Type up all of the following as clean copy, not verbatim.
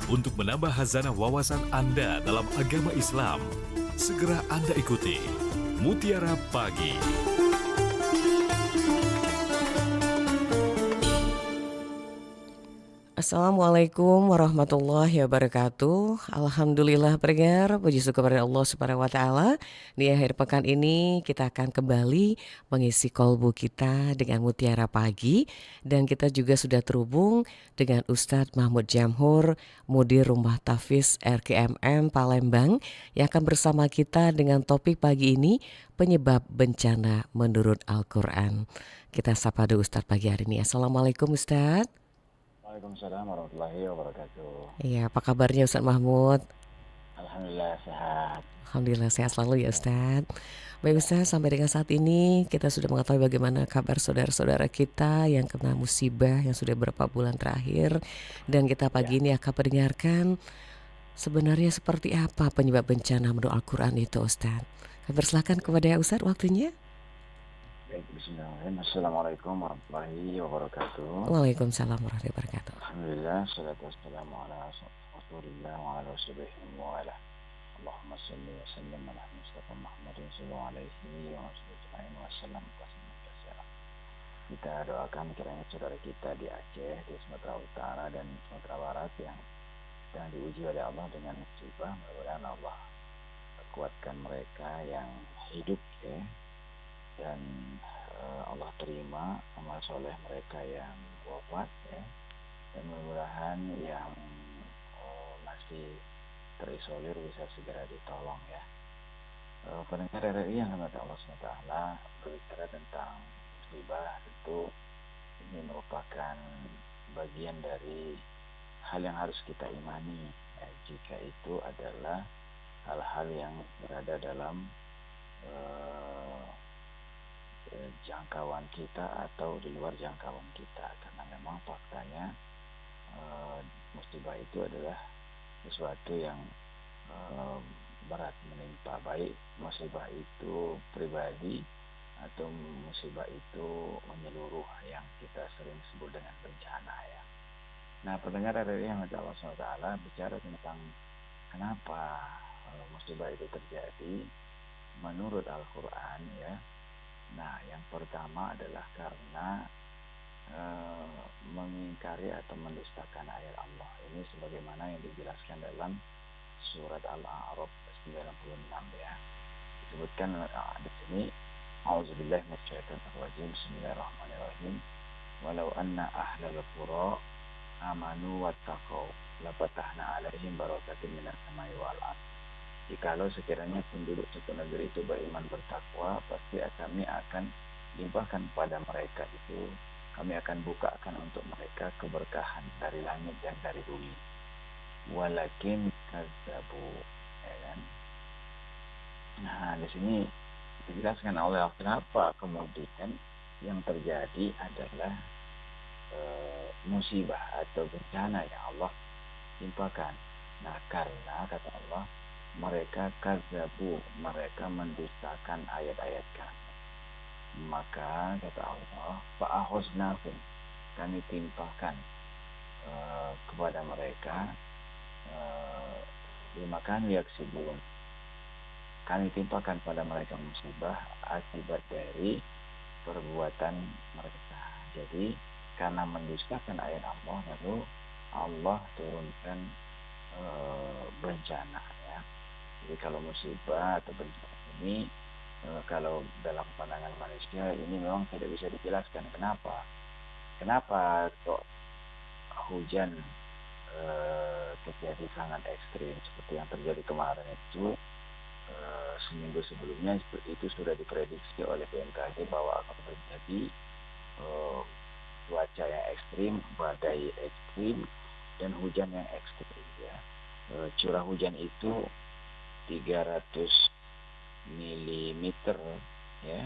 untuk menambah hazanah wawasan Anda dalam agama Islam. Segera Anda ikuti Mutiara Pagi. Assalamualaikum warahmatullahi wabarakatuh. Alhamdulillah pendengar, puji syukur kepada Allah Subhanahu wa taala. Di akhir pekan ini kita akan kembali mengisi kolbu kita dengan Mutiara Pagi, dan kita juga sudah terhubung dengan Ustadz Mahmud Jamhur, Mudir Rumah Tahfiz RKMM Palembang, yang akan bersama kita dengan topik pagi ini, penyebab bencana menurut Al-Qur'an. Kita sapa dulu Ustadz pagi hari ini. Assalamualaikum Ustadz. Waalaikumsalam warahmatullahi wabarakatuh. Iya, apa kabarnya Ustadz Mahmud? Alhamdulillah sehat. Alhamdulillah sehat selalu ya Ustadz. Baik Ya, Ustadz, sampai dengan saat ini kita sudah mengetahui bagaimana kabar saudara-saudara kita yang kena musibah yang sudah beberapa bulan terakhir. Dan kita ya. pagi ini akan mendengarkan sebenarnya seperti apa penyebab bencana menurut Al-Quran itu Ustadz. Kami persilahkan kepada Ustadz waktunya. Baik, bismillahirrahmanirrahim. Assalamualaikum warahmatullahi wabarakatuh. Waalaikumsalam warahmatullahi wabarakatuh. Alhamdulillah, salatu wassalamu ala rasulillah wa ala rasulih wa ala. Allahumma salli wa sallim ala Mustafa Muhammadin sallallahu alaihi wa sallam. Kita doakan kiranya saudara kita di Aceh, di Sumatera Utara dan Sumatera Barat yang sedang diuji oleh Allah dengan musibah, mudah-mudahan Allah kuatkan mereka yang hidup ya, dan Allah terima amal soleh mereka yang wafat ya, dan mudah-mudahan yang masih terisolir bisa segera ditolong ya. Pendengar RRI yang dirahmati Allah SWT, berbicara tentang musibah tentu ini merupakan bagian dari hal yang harus kita imani ya, jika itu adalah hal-hal yang berada dalam jangkauan kita atau di luar jangkauan kita, karena memang faktanya musibah itu adalah sesuatu yang berat menimpa, baik musibah itu pribadi atau musibah itu menyeluruh yang kita sering sebut dengan bencana ya. Nah, pendengar dari yang Allah SWT bicara tentang kenapa musibah itu terjadi menurut Al-Quran ya. Nah, yang pertama adalah karena mengingkari atau mendustakan ayat Allah. Ini sebagaimana yang dijelaskan dalam surat Al-A'raf 96 ya. Disebutkan di sini, A'udzubillahi minasyaitonir rajim. Bismillahirrahmanirrahim. Walau anna ahlal qura amanu wattaqau lafatahna 'alaihim barakatin minas samai wal ardh. Jikalau sekiranya penduduk suatu negeri itu beriman bertakwa, pasti kami akan limpahkan pada mereka itu, kami akan bukakan untuk mereka keberkahan dari langit dan dari bumi. Walakin kazzabu, ya kan? Nah, di sini dijelaskan oleh Allah kenapa kemudian yang terjadi adalah musibah atau bencana yang Allah limpahkan. Nah, karena kata Allah, mereka kazzabu, mereka mendustakan ayat-ayat kami. Maka kata Allah, fa'akhosnahum, kami timpahkan kepada mereka dimakan yaksibun, kami timpahkan pada mereka musibah akibat dari perbuatan mereka. Jadi karena mendustakan ayat Allah, lalu Allah turunkan bencana ya. Jadi kalau musibah atau bencana ini kalau dalam pandangan manusia ini memang tidak bisa dijelaskan kenapa kok hujan terjadi sangat ekstrim seperti yang terjadi kemarin itu. Seminggu sebelumnya itu sudah diprediksi oleh BMKG bahwa akan terjadi cuaca yang ekstrim, badai ekstrim, dan hujan yang ekstrim ya. Curah hujan itu 300 mm ya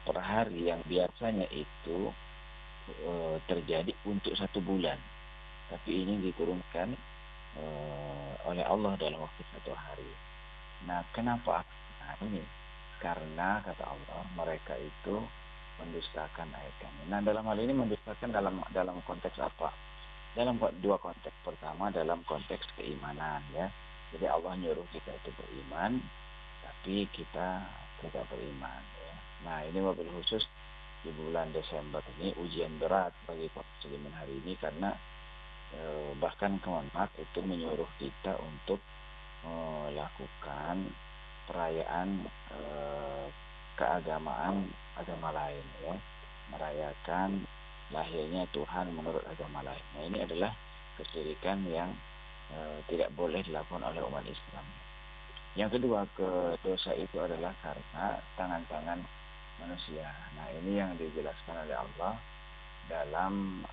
per hari, yang biasanya itu terjadi untuk 1 bulan, tapi ini diturunkan oleh Allah dalam waktu 1 hari. Nah, kenapa? Nah, ini karena kata Allah mereka itu mendustakan ayat kami. Nah, dalam hal ini mendustakan dalam konteks apa? dalam dua konteks. Pertama dalam konteks keimanan ya. Jadi Allah nyuruh kita itu beriman, tapi kita tidak beriman ya. Nah ini mobil khusus di bulan Desember ini ujian berat bagi kaum muslimin hari ini karena bahkan kemenat itu menyuruh kita untuk melakukan perayaan keagamaan agama lain ya, merayakan lahirnya Tuhan menurut agama lain. Nah ini adalah kesyirikan yang tidak boleh dilakukan oleh umat Islam. Yang kedua, dosa itu adalah karena tangan-tangan manusia. Nah ini yang dijelaskan oleh Allah dalam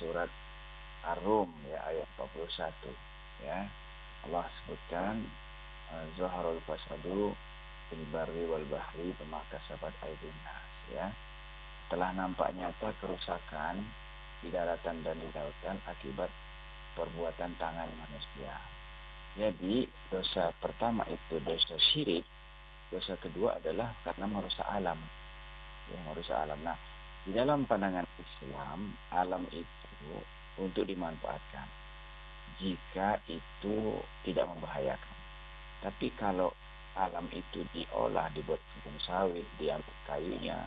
surat Ar-Rum ya ayat 41 ya. Allah sebutkan zaharul fasadu fil barri wal bahri bima kasabat aydin nas ya. Telah nampak nyata kerusakan di daratan dan di lautan akibat perbuatan tangan manusia. Jadi dosa pertama itu dosa syirik, dosa kedua adalah karena merusak alam. Ya, merusak alam. Nah, di dalam pandangan Islam, alam itu untuk dimanfaatkan jika itu tidak membahayakan. Tapi kalau alam itu diolah, dibuat kebun sawit, diambil kayunya,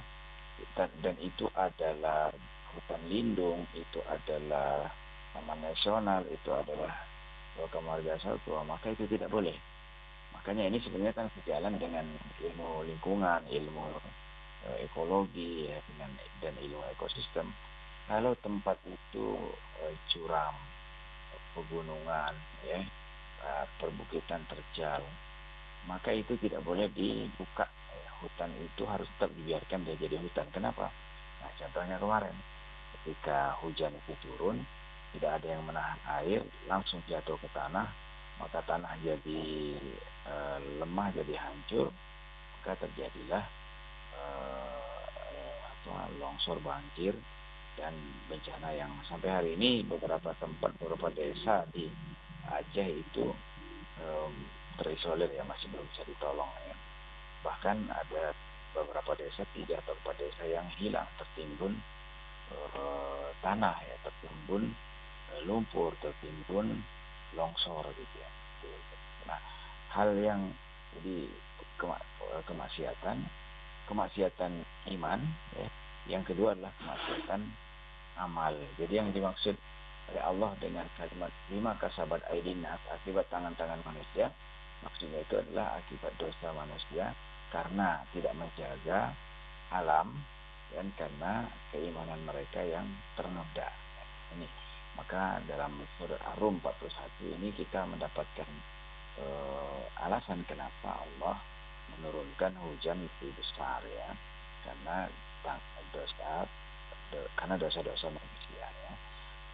dan itu adalah hutan lindung, itu adalah taman nasional, itu adalah Logam Marga Satwa, maka itu tidak boleh. Makanya ini sebenarnya kan sejalan dengan ilmu lingkungan, ilmu ekologi ya, dan ilmu ekosistem. Kalau tempat itu curam, pegunungan, ya, perbukitan terjal, maka itu tidak boleh dibuka. Hutan itu harus tetap dibiarkan dia jadi hutan. Kenapa? Nah, contohnya kemarin, ketika hujan itu turun, tidak ada yang menahan air, langsung jatuh ke tanah, maka tanah jadi lemah, jadi hancur, maka terjadilah longsor, banjir, dan bencana yang sampai hari ini beberapa tempat, beberapa desa di Aceh itu terisolir ya, masih belum bisa ditolong ya. Bahkan ada beberapa desa, 3 atau 4 desa yang hilang, tertimbun tanah ya, tertimbun lumpur, tertimbun longsor gitu ya. Nah, hal yang jadi kemaksiatan iman ya. Yang kedua adalah kemaksiatan amal. Jadi yang dimaksud oleh Allah dengan kalimat bima kasabat aydin nas, akibat tangan-tangan manusia, maksudnya itu adalah akibat dosa manusia karena tidak menjaga alam dan karena keimanan mereka yang ternoda. Ini maka dalam surat Ar-Rum 41 ini kita mendapatkan alasan kenapa Allah menurunkan hujan lebih besar ya, karena dosa-dosa manusia ya.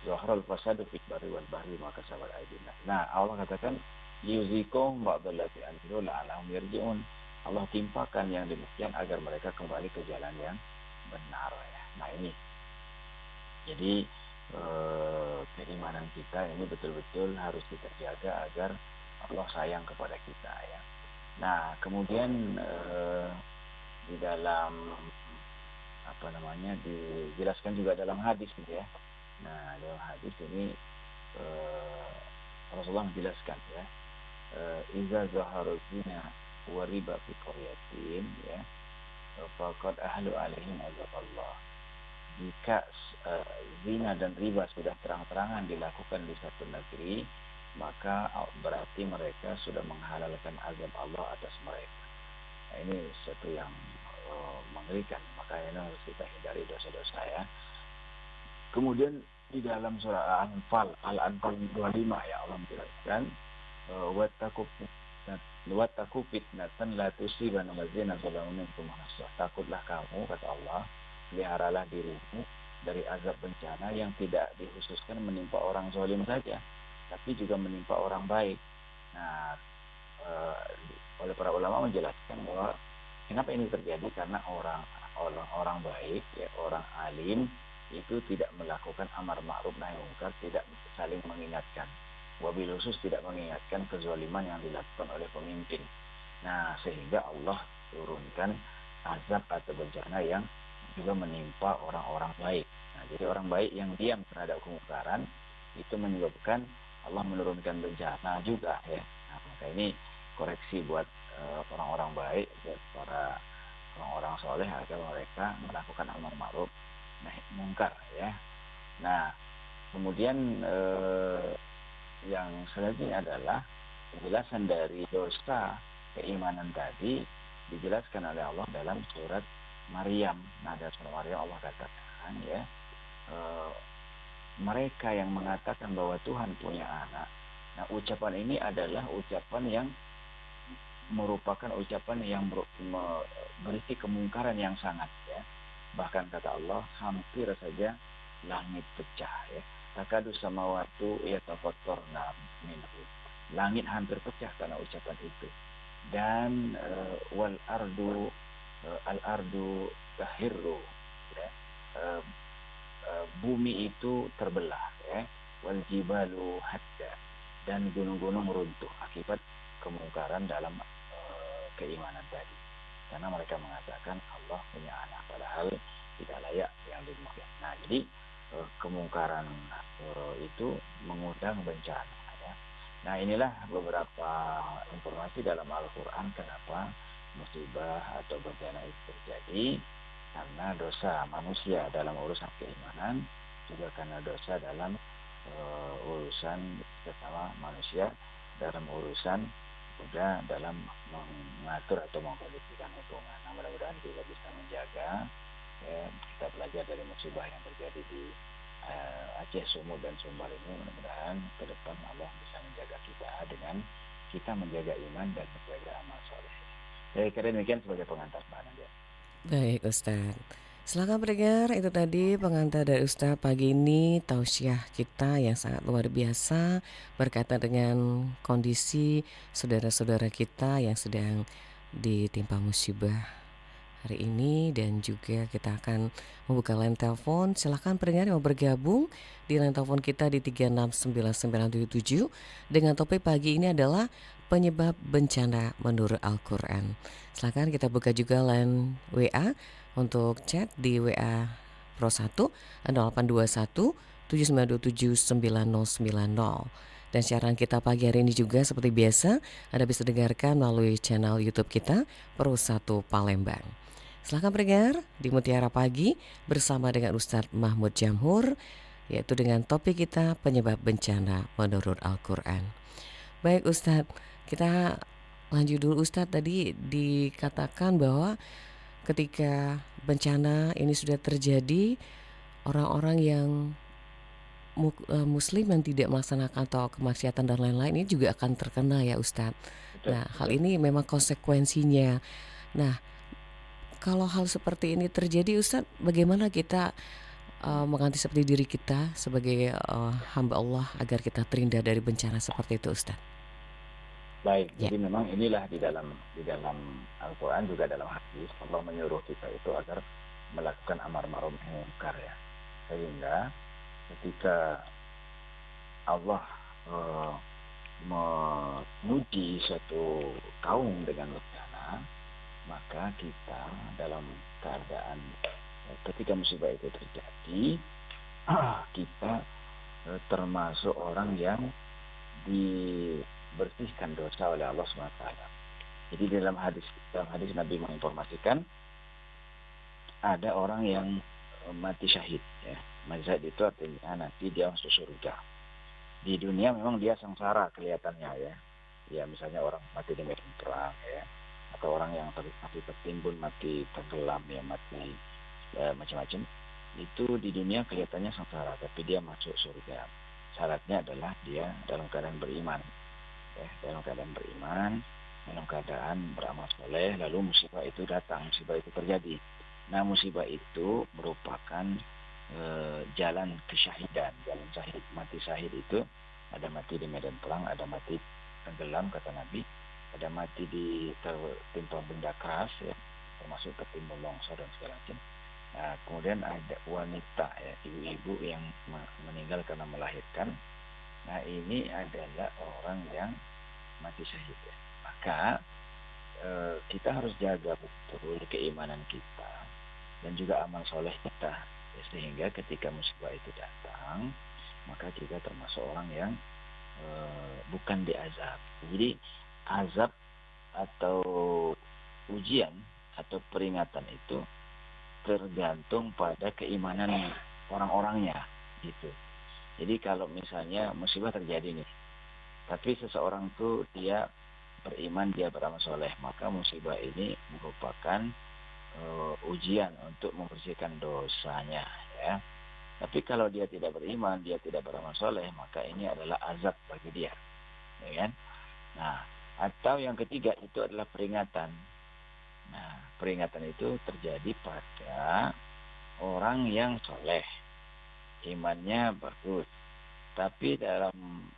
Zahrul fasadu fil barri wal bahri maka sabar aidina. Nah, Allah katakan yuzikum ba'dallati amilu la'allahum yarji'un. Allah timpakan yang demikian agar mereka kembali ke jalan yang benar ya. Nah, ini. Jadi keimanan kita ini betul-betul harus kita jaga agar Allah sayang kepada kita ya. Nah, kemudian di dalam dijelaskan juga dalam hadis gitu ya. Nah, dalam hadis ini Rasulullah menjelaskan ya, iza zaharul zina wa riba fi qaryatin ya, faqad ahlu alaihim azab. Jika zina dan riba sudah terang-terangan dilakukan di satu negeri, maka berarti mereka sudah menghalalkan azab Allah atas mereka. Nah, ini sesuatu yang mengerikan, makanya harus kita hindari dosa-dosa ya. Kemudian di dalam surah Al-Anfal 25 ya, Allah menjelaskan wattaqu fitnatan la tusibanna allazina zalamu minkum khassah. Takutlah kamu, kata Allah, peliharalah dirimu dari azab bencana yang tidak dikhususkan menimpa orang zalim saja, tapi juga menimpa orang baik. Nah, oleh para ulama menjelaskan bahwa kenapa ini terjadi, karena orang baik ya, orang alim itu tidak melakukan amar ma'ruf nahi munkar, tidak saling mengingatkan, wabil khusus tidak mengingatkan kezaliman yang dilakukan oleh pemimpin. Nah, sehingga Allah turunkan azab atau bencana yang juga menimpa orang-orang baik. Nah, jadi orang baik yang diam terhadap kemungkaran itu menyebabkan Allah menurunkan bencana juga ya. Nah, maka ini koreksi buat orang-orang baik, buat para orang-orang soleh agar mereka melakukan amar ma'ruf nahi mungkar ya. Nah, kemudian yang selanjutnya adalah penjelasan dari dosa keimanan tadi dijelaskan oleh Allah dalam surat Maryam. Nah, dalam surat Maryam Allah katakan ya, mereka yang mengatakan bahwa Tuhan punya anak. Nah, ucapan ini adalah ucapan yang merupakan ucapan yang berisi kemungkaran yang sangat ya. Bahkan kata Allah, hampir saja langit pecah ya. Takadu samawatu yatafattarna minhu. Langit hampir pecah karena ucapan itu. Dan wal ardu al ardu tahirru ya. Bumi itu terbelah ya. Wal jibalu hadda, dan gunung-gunung runtuh akibat kemungkaran dalam keimanan tadi. Karena mereka mengatakan Allah punya anak, padahal tidak layak yang demikian. Nah, jadi kemungkaran itu mengundang bencana ya. Nah, inilah beberapa informasi dalam Al-Quran kenapa musibah atau bencana itu terjadi, karena dosa manusia dalam urusan keimanan, juga karena dosa dalam urusan sesama manusia, dalam urusan juga dalam mengatur atau mengkondisikan hubungan. Nah, mudah-mudahan kita bisa menjaga ya, kita belajar dari musibah yang terjadi di Aceh, Sumut dan Sumbar ini. Mudah-mudahan ke depan Allah bisa menjaga kita dengan kita menjaga iman dan menjaga amal soleh. Saya kira demikian sebagai pengantar Pak Nadia. Baik Ustadz, silakan pendengar, itu tadi pengantar dari Ustadz pagi ini, tausiah kita yang sangat luar biasa berkaitan dengan kondisi saudara-saudara kita yang sedang ditimpa musibah hari ini. Dan juga kita akan membuka line telepon. Silakan pendengar yang mau bergabung di line telepon kita di 369977 dengan topik pagi ini adalah penyebab bencana menurut Al-Quran. Silakan kita buka juga line WA untuk chat di WA Pro 1 0821 7927 9090. Dan siaran kita pagi hari ini juga seperti biasa Anda bisa dengarkan melalui channel YouTube kita Pro 1 Palembang. Silakan pendengar di Mutiara Pagi bersama dengan Ustadz Mahmud Jamhur, yaitu dengan topik kita penyebab bencana menurut Al-Quran. Baik Ustadz, kita lanjut dulu Ustadz. Tadi dikatakan bahwa ketika bencana ini sudah terjadi, orang-orang yang Muslim yang tidak melaksanakan atau kemaksiatan dan lain-lain ini juga akan terkena ya Ustadz. Nah, hal ini memang konsekuensinya. Nah, kalau hal seperti ini terjadi Ustadz, bagaimana kita mengantisipasi diri kita sebagai hamba Allah agar kita terhindar dari bencana seperti itu Ustadz? Baik, jadi memang inilah di dalam Al-Quran juga dalam hadis Allah menyuruh kita itu agar melakukan amar ma'ruf nahi munkar ya. Sehingga ketika Allah memuji suatu kaum dengan bencana, maka kita dalam keadaan ketika musibah itu terjadi, kita termasuk orang yang dibersihkan dosa oleh Allah SWT. Jadi dalam hadis Nabi menginformasikan ada orang yang mati syahid ya. Mati syahid itu artinya nanti dia masuk surga. Di dunia memang dia sengsara kelihatannya ya. Ya misalnya orang mati di medan perang ya, atau orang yang mati tertimbun, mati tenggelam ya, mati macam-macam. Itu di dunia kelihatannya sengsara, tapi dia masuk surga. Syaratnya adalah dia dalam keadaan beriman. Ya, dalam keadaan beriman, dalam keadaan beramal soleh, lalu musibah itu datang, musibah itu terjadi. Nah, musibah itu merupakan jalan kesyahidan, jalan syahid. Mati syahid itu ada mati di medan perang, ada mati tenggelam kata Nabi, ada mati tertimpa benda keras ya, termasuk tertimbun longsor dan segala macam. Nah, kemudian ada wanita ya, ibu-ibu yang meninggal karena melahirkan. Nah, ini adalah orang yang mati syahid ya. Maka kita harus jaga betul keimanan kita dan juga amal soleh kita ya, sehingga ketika musibah itu datang maka kita termasuk orang yang bukan diazab. Jadi azab atau ujian atau peringatan itu tergantung pada keimanan orang-orangnya gitu. Jadi kalau misalnya musibah terjadi nih, tapi seseorang tuh dia beriman, dia beramal soleh, maka musibah ini merupakan ujian untuk membersihkan dosanya, ya. Tapi kalau dia tidak beriman, dia tidak beramal soleh, maka ini adalah azab bagi dia, ya kan? Nah, atau yang ketiga itu adalah peringatan. Nah, peringatan itu terjadi pada orang yang soleh, imannya bagus, tapi dalam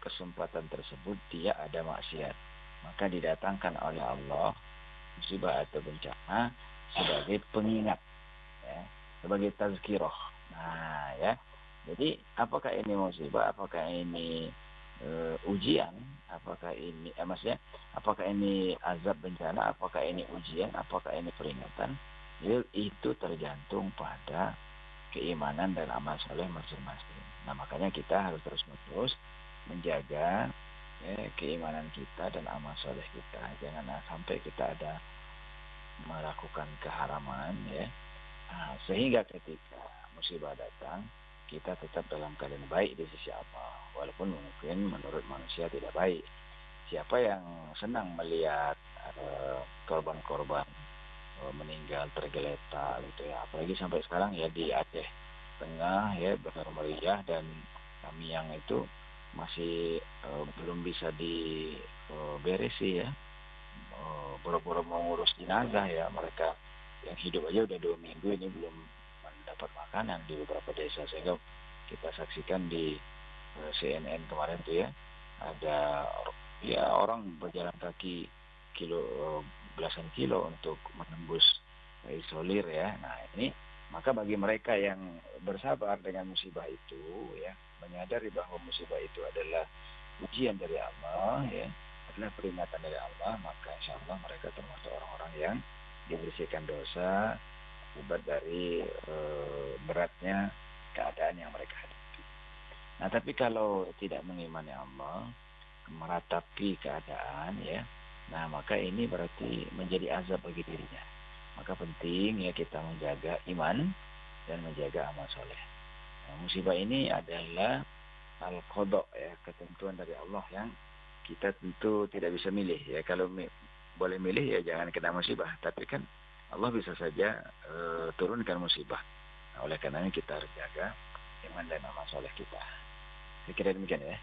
kesempatan tersebut dia ada maksiat, maka didatangkan oleh Allah musibah atau bencana sebagai pengingat, ya, sebagai tazkirah. Nah, ya, jadi apakah ini musibah, apakah ini ujian, apakah ini maksudnya apakah ini azab bencana, apakah ini ujian, apakah ini peringatan, itu tergantung pada keimanan dan amal soleh masing-masing. Nah, makanya kita harus terus-menerus menjaga keimanan kita dan amal soleh kita. Jangan sampai kita ada melakukan keharaman, ya. Nah, sehingga ketika musibah datang, kita tetap dalam keadaan baik di sisi Allah, walaupun mungkin menurut manusia tidak baik. Siapa yang senang melihat korban-korban meninggal tergeletak gitu ya, apalagi sampai sekarang ya di Aceh Tengah ya benar meriah, dan kami yang itu masih belum bisa diberesi ya, boro-boro mau ngurus jenazah ya, mereka yang hidup aja udah 2 minggu ini belum mendapat makanan di beberapa desa, sehingga kita saksikan di CNN kemarin tuh ya, ada ya orang berjalan kaki belasan kilo untuk menembus isolir ya. Nah ini maka bagi mereka yang bersabar dengan musibah itu ya, menyadari bahwa musibah itu adalah ujian dari Allah ya, adalah peringatan dari Allah, maka insya Allah mereka termasuk orang-orang yang dibersihkan dosa akibat dari beratnya keadaan yang mereka hadapi. Nah tapi kalau tidak mengimani Allah, meratapi keadaan ya, nah maka ini berarti menjadi azab bagi dirinya. Maka penting ya kita menjaga iman dan menjaga amal soleh. Nah, musibah ini adalah al-qada ya, ketentuan dari Allah yang kita tentu tidak bisa milih ya. Kalau boleh milih ya jangan kena musibah, tapi kan Allah bisa saja turunkan musibah. Nah, oleh karenanya kita harus jaga iman dan amal soleh kita. Saya kira demikian ya.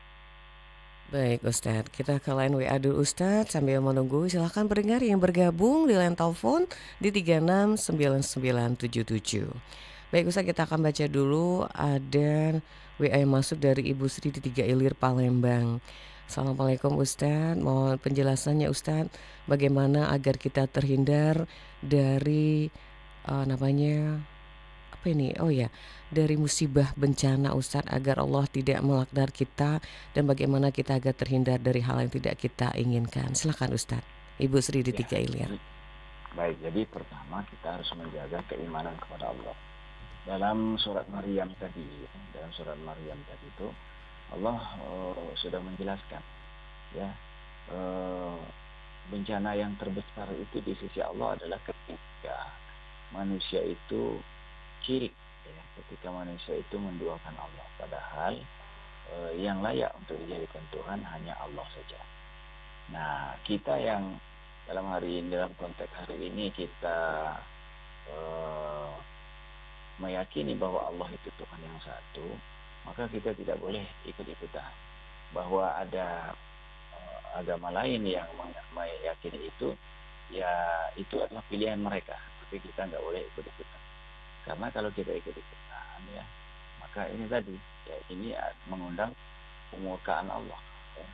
Baik Ustadz, kita ke line WA dulu Ustadz sambil menunggu. Silahkan pendengar yang bergabung di line telepon di 369977. Baik Ustadz, kita akan baca dulu. Ada WA yang masuk dari Ibu Sri di 3 Ilir Palembang. Assalamualaikum Ustadz, mohon penjelasannya Ustadz, bagaimana agar kita terhindar dari namanya apa ini? Oh ya, dari musibah bencana Ustadz, agar Allah tidak melaknat kita, dan bagaimana kita agar terhindar dari hal yang tidak kita inginkan. Silakan Ustadz. Ibu Sri di 3 Ilir. Baik, jadi pertama kita harus menjaga keimanan kepada Allah. Dalam surat Maryam tadi itu Allah sudah menjelaskan ya, bencana yang terbesar itu di sisi Allah adalah ketika manusia itu syirik ya, ketika manusia itu menduakan Allah, padahal yang layak untuk dijadikan Tuhan hanya Allah saja. Nah, kita yang dalam konteks hari ini kita meyakini bahwa Allah itu Tuhan yang satu, maka kita tidak boleh ikut-ikutan bahwa ada agama lain yang meyakini itu, ya itu adalah pilihan mereka, tapi kita nggak boleh ikut-ikutan. Karena kalau kita ikut-ikutan ya, maka ini tadi ya, ini mengundang kemurkaan Allah ya.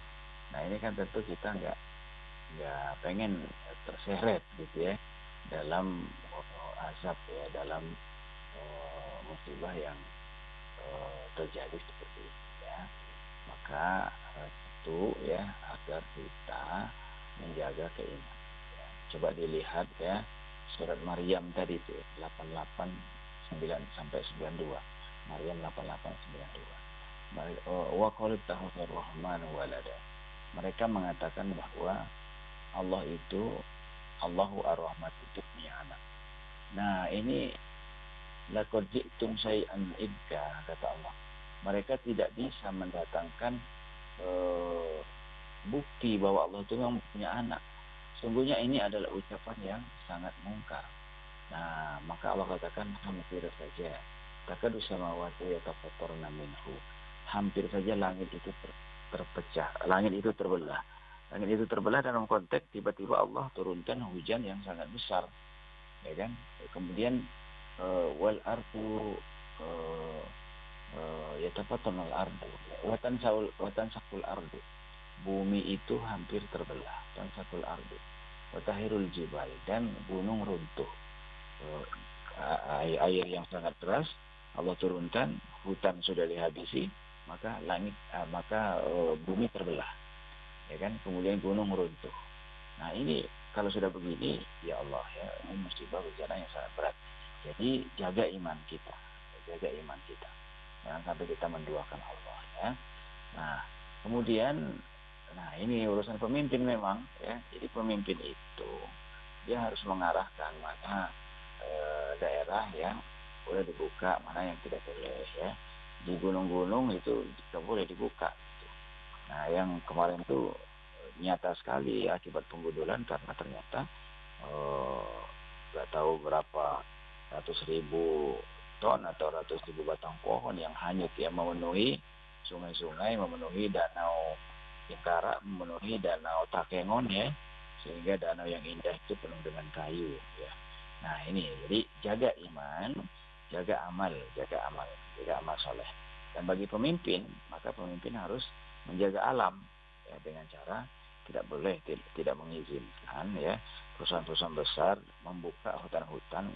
Nah ini kan tentu kita nggak pengen terseret gitu ya dalam azab ya, dalam musibah yang terjadi seperti itu ya. Maka itu ya agar kita menjaga keimanan ya. Coba dilihat ya surat Maryam tadi itu 88 9 sampai 92. Maryam 88 92. Wa qalu ittakhadha ar-rahmanu walada. Mereka mengatakan bahwa Allah itu, Allahu ar-Rahman itu punya anak. Nah, ini laqad ji'tum syai'an idda, kata Allah. Mereka tidak bisa mendatangkan bukti bahwa Allah itu memang punya anak. Sungguhnya ini adalah ucapan yang sangat mungkar. Nah, maka Allah katakan hampir saja takadu samawati yatafattarna minhu. Hampir saja langit itu terpecah, langit itu terbelah. Langit itu terbelah dalam konteks tiba-tiba Allah turunkan hujan yang sangat besar, ya kan? Kemudian wal ardu yatafattarna al-ardu watan sakul ardu. Bumi itu hampir terbelah, dan sakul ardu. Watahirul jibal, dan gunung runtuh. Air yang sangat deras Allah turunkan, hutan sudah dihabisi, maka bumi terbelah, ya kan? Kemudian gunung runtuh. Nah, ini kalau sudah begini, ya Allah, ya, ini musibah bencana yang sangat berat. Jadi jaga iman kita, jangan sampai kita menduakan Allah, ya. Nah, kemudian, ini urusan pemimpin memang, ya. Jadi pemimpin itu dia harus mengarahkan mana daerah yang boleh dibuka, mana yang tidak boleh, ya. Di gunung-gunung itu tidak boleh dibuka. Nah, yang kemarin itu nyata sekali akibat penggudulan, karena ternyata nggak tahu berapa ratus ribu ton atau ratus ribu batang pohon yang hanyut, ya, memenuhi sungai-sungai, memenuhi danau Ikara, memenuhi danau Takengon, ya, sehingga danau yang indah itu penuh dengan kayu, ya. Nah, ini jadi jaga iman, jaga amal soleh. Dan bagi pemimpin, maka pemimpin harus menjaga alam, ya, dengan cara tidak mengizinkan, ya, perusahaan-perusahaan besar membuka hutan-hutan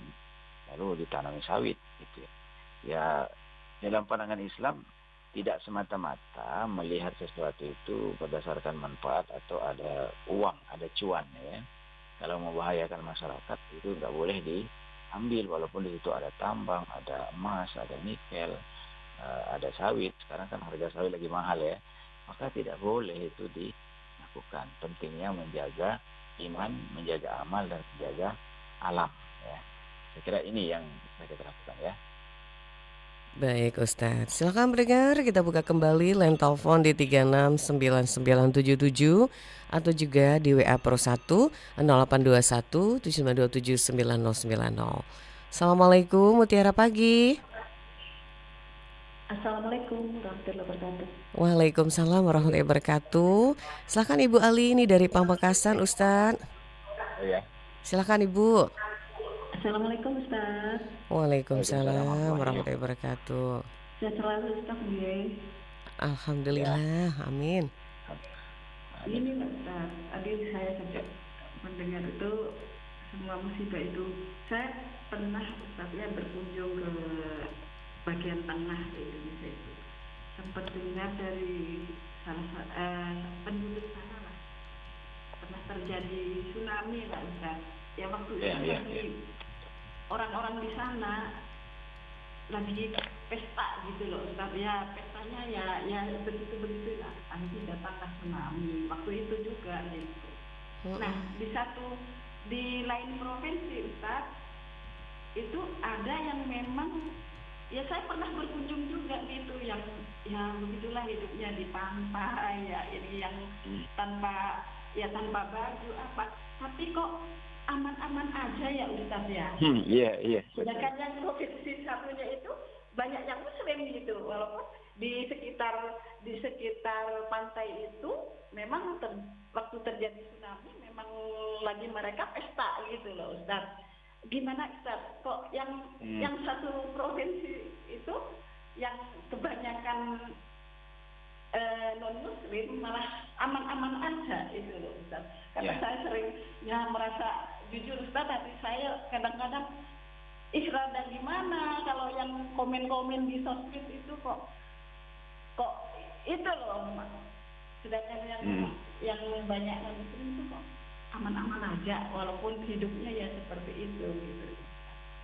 lalu ditanami sawit, gitu, ya. Dalam pandangan Islam tidak semata-mata melihat sesuatu itu berdasarkan manfaat atau ada uang, ada cuan, ya. Kalau membahayakan masyarakat itu nggak boleh diambil, walaupun di situ ada tambang, ada emas, ada nikel, ada sawit. Sekarang kan harga sawit lagi mahal, ya. Maka tidak boleh itu dilakukan. Pentingnya menjaga iman, menjaga amal, dan menjaga alam, ya. Saya kira ini yang bisa kita lakukan, ya. Baik Ustadz, silakan pendengar, kita buka kembali line telepon di 369977 atau juga di WA Pro 1 0821 7927 9090. Assalamualaikum, Mutiara Pagi. Assalamualaikum warahmatullahi wabarakatuh. Waalaikumsalam warahmatullahi wabarakatuh. Silakan Ibu Ali, ini dari Pamekasan Ustadz. Ya. Silakan Ibu. Assalamualaikum Ustaz. Waalaikumsalam warahmatullahi wabarakatuh. Sehat selalu Ustaz ya. Alhamdulillah, amin. Ini Ustaz, tadi saya sejak mendengar itu semua musibah itu, saya pernah Ustaz ya berkunjung ke bagian tengah Indonesia itu. Sempat dengar dari penduduk sana lah, pernah terjadi tsunami lah Ustaz. Ya waktu itu orang-orang di sana lagi pesta gitu loh Ustaz, ya pestanya ya begitu lah, nanti datanglah tsunami waktu itu juga gitu. Nah di lain provinsi Ustaz itu ada yang memang ya saya pernah berkunjung juga gitu, yang begitulah hidupnya di pantai, ya ini yang tanpa baju apa, tapi kok aman-aman aja ya Ustaz ya. Iya. Sedangkan yang provinsi satunya itu banyak yang muslim gitu, walaupun di sekitar pantai itu memang waktu terjadi tsunami memang lagi mereka pesta gitu loh Ustaz. Gimana Ustaz, kok yang satu provinsi itu yang kebanyakan non muslim malah aman-aman aja itu loh Ustaz. Karena saya sering merasa jujur Ustaz, tapi saya kadang-kadang rada gimana kalau yang komen-komen di sosmed itu kok itu loh, sedangkan yang banyak non muslim itu kok aman-aman aja walaupun hidupnya ya seperti itu gitu.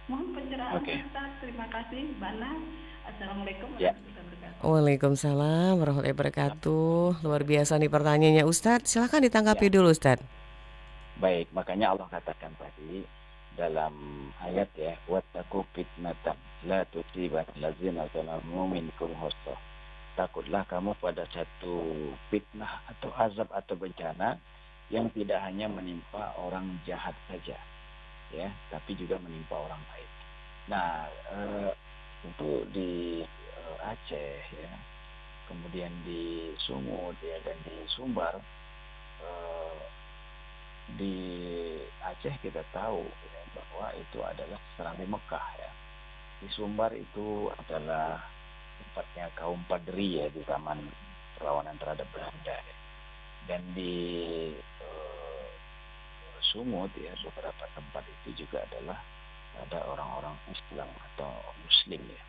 Mohon pencerahan Ustaz, terima kasih Bana. Assalamualaikum Ya. warahmatullahi wabarakatuh. Waalaikumsalam warahmatullahi wabarakatuh. Luar biasa nih pertanyaannya Ustadz. Silahkan ditanggapi Ya. dulu Ustadz. Baik, makanya Allah katakan tadi dalam ayat ya, wattaqu fitnatan la tusibanna allazina zalamu minkum khassah. Takutlah kamu pada satu fitnah atau azab atau bencana yang tidak hanya menimpa orang jahat saja, ya, tapi juga menimpa orang baik. Nah, untuk di Aceh ya, kemudian di Sumut ya, dan di Sumbar, eh, di Aceh kita tahu ya, bahwa itu adalah Serambi Mekah ya. Di Sumbar itu adalah tempatnya kaum Padri ya di zaman perlawanan terhadap Belanda ya. Dan di Sumut ya, beberapa tempat itu juga adalah ada orang-orang Islam atau Muslim ya.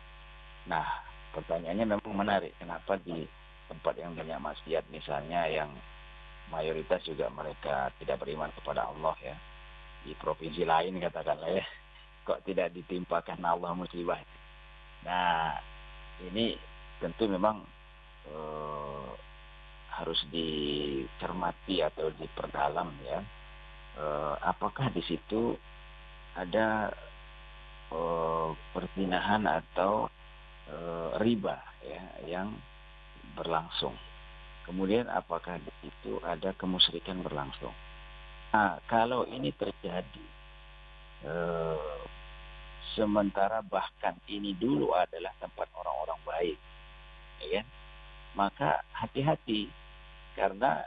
Nah, pertanyaannya memang menarik. Kenapa di tempat yang banyak maksiat misalnya, yang mayoritas juga mereka tidak beriman kepada Allah ya, di provinsi lain katakanlah ya, kok tidak ditimpakan Allah musibah? Nah, ini tentu memang harus dicermati atau diperdalam ya. Apakah di situ ada perzinahan atau riba ya yang berlangsung? Kemudian apakah di situ ada kemusyrikan berlangsung? Nah, kalau ini terjadi, sementara bahkan ini dulu adalah tempat orang-orang baik, ya kan? Maka hati-hati, karena